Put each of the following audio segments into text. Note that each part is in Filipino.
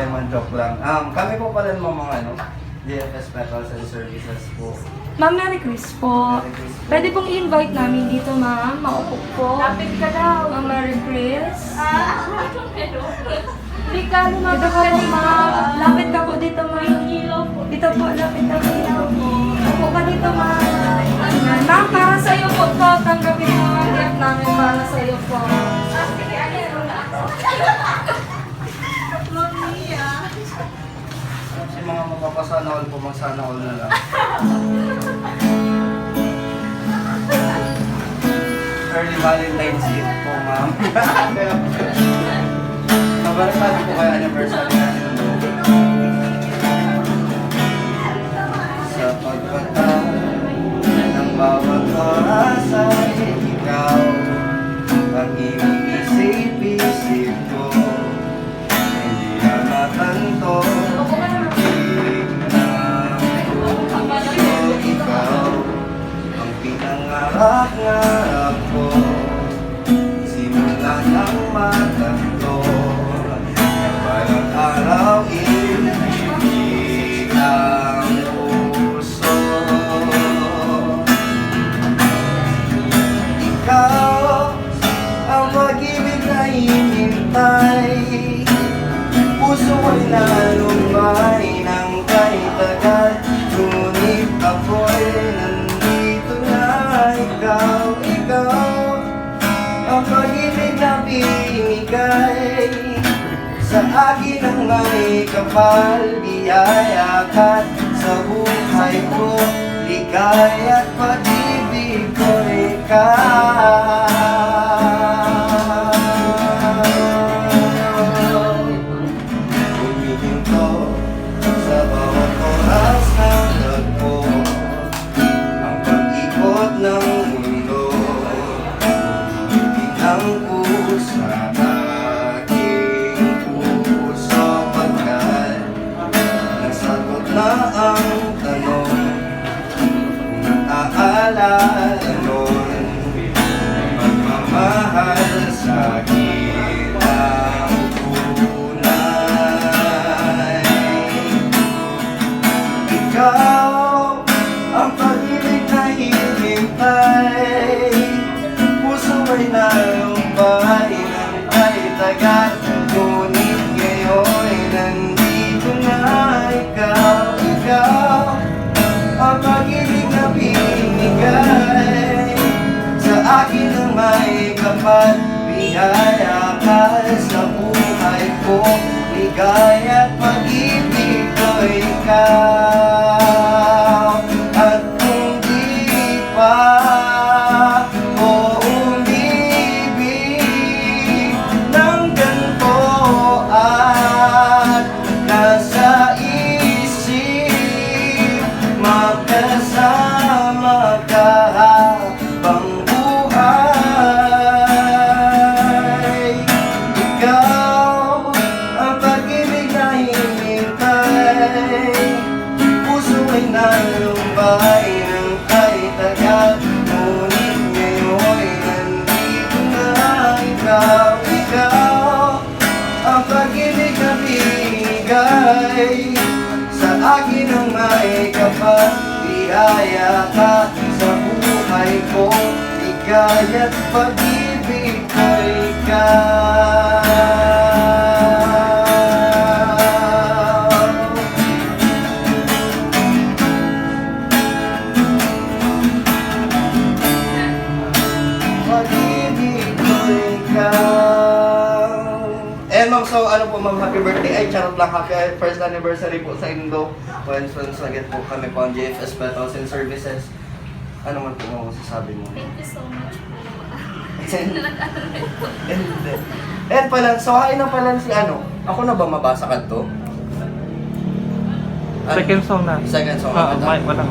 Lemon, joke lang. Kami po pala ng mga JFS Petals and Services po. Ma'am, Merry Chris po. Merry Chris po. Pwede pong i-invite namin dito, ma'am. Maupo po. Lapit ka daw. Ma'am, Merry Chris. Hindi ka, lumapit ka po, ma'am. Lapit ka po dito, ma'am. Dito po, lapit ka po dito po. Upo ka dito, ma'am. Ma'am, para sa'yo po to. Tanggapin mo ang gift namin para sa'yo po. Si mga mapapasana all po, magsana all na lang. Early Valentine's Eve po, ma'am. Nabarasali po kayo anniversary natin. Sa pagpatay ng bawat oras ay ikaw ang iniisip-isip ko. Hindi na matanto. Ikaw ang pinangarap-ngarap ko. Simula ng matanto, balang araw ibig ang puso. Ikaw ang pag-ibig na hinintay. Puso ay nalumbay ng kahit tagal. Ngunit ako'y nandito na. Ikaw ang pag-ibig na binigay sa akin ang may kapal. Biyayakat sa buhay ko, ligaya at pag-ibig ko ikaw. Humihinto sa bawat oras ng lagpo, ang pag-ikot ng mundo. Ulitin ang pusa aking puso pagkat nasagot na ang tanong kung naaalala nun. Magmamahal sa akin ang tunay. Ikaw ang pag-ibig na hinintay. Puso ay nalumbay ng kahit tagal. Ngunit ngayon nandito na. Ikaw ang pag-ibig na binigay sa akin ang may kapal. Biyaya ka sa buhay ko, ligaya at pag-ibig ko ikaw. At kung di pa o umibig ng ganito at nasa isip, magkasama ka habang buhay. Ikaw ang pag-ibig na hinintay. Puso ay nalumbay ng kahit tagal. Ngunit ngayon nandito na. Ikaw ang pag-ibig na binigay sa akin ang may kapal. Biyaya ka sa buhay ko, ligaya at pag-ibig ko ikaw. Pag-ibig ko ikaw. Ma'am, so ano po ma'am, happy birthday. Ay, charot lang, happy first anniversary po sa Indo. Once nag-get po kami po ang JFS Petals and Services. Ano man po mo masasabi mo? Thank you so much po. And pala, so hain na pala si ano? Ako na ba mabasa ka to? Second song na. Second song. Wala.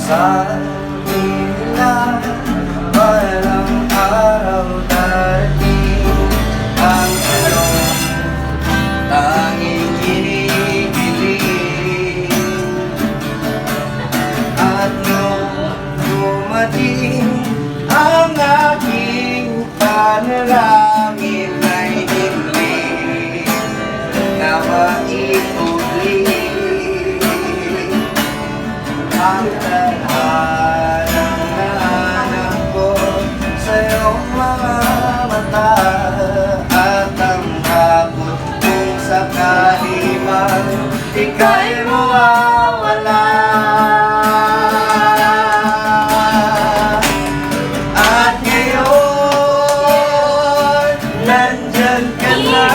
Sa kanila, walang araw darating ang iyong ang tahanang ko sa iyong mga mata at ang habot kung sakali man ika'y mawawala. At ngayon, nandyan ka na,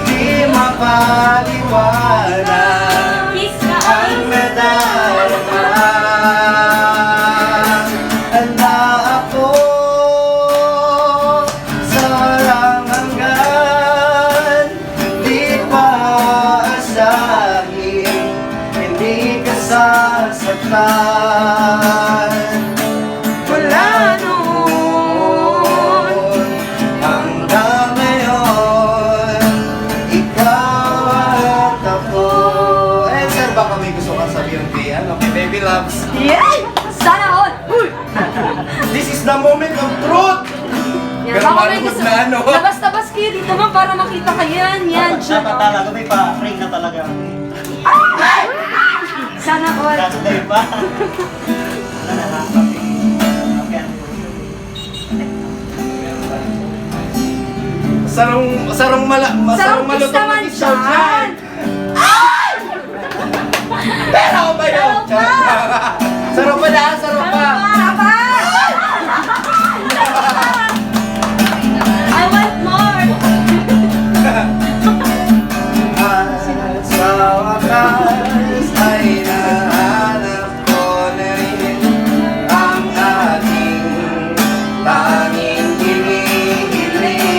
di mapaliwanag ang nadarama. Handa ako sa walang hanggan, di pa asahin, hindi ka sasaktan. Mula noon hanggang ngayon, ikaw at ako. Eh, sir, baka may gusto kang sabihin kay, kay Baby Loves. Yay! Sana all! This is the moment of truth! Yan, Pero baka may malungkot gusto. na ano. Labas-labas kayo dito man para makita kayo yan. Yan, Dapat talaga, may pa-ring na talaga. Sana all. Saturday pa. Sarong Sarong kiss malutong naman na kiss out dyan. dyan. Pero ba yun? Sarong pa na, sarong pa. I want more! At sa wakas ay nahanap ko na rin ang aking tanging hinihiling.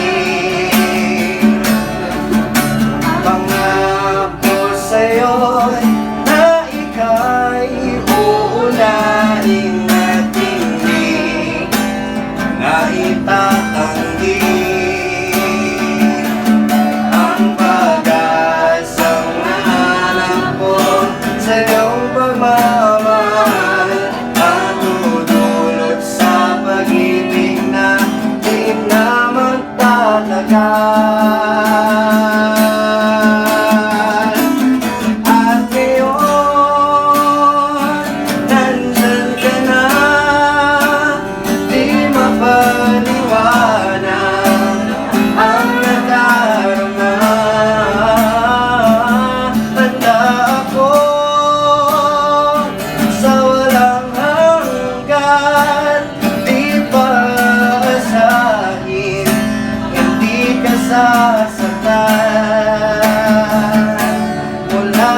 Pangako sa'yo'y na ika'y uunahin at hindi na itatanggi ang pag-asang nahanap ko sa iyong pagmamahal at dudulot sa pag-ibig na di na magtatagal. At ngayon, nandyan ka na, di mapaliwanag ang nadarama. Handa ako sa walang hanggan, di pa asahin, hindi ka sasaktan. Mula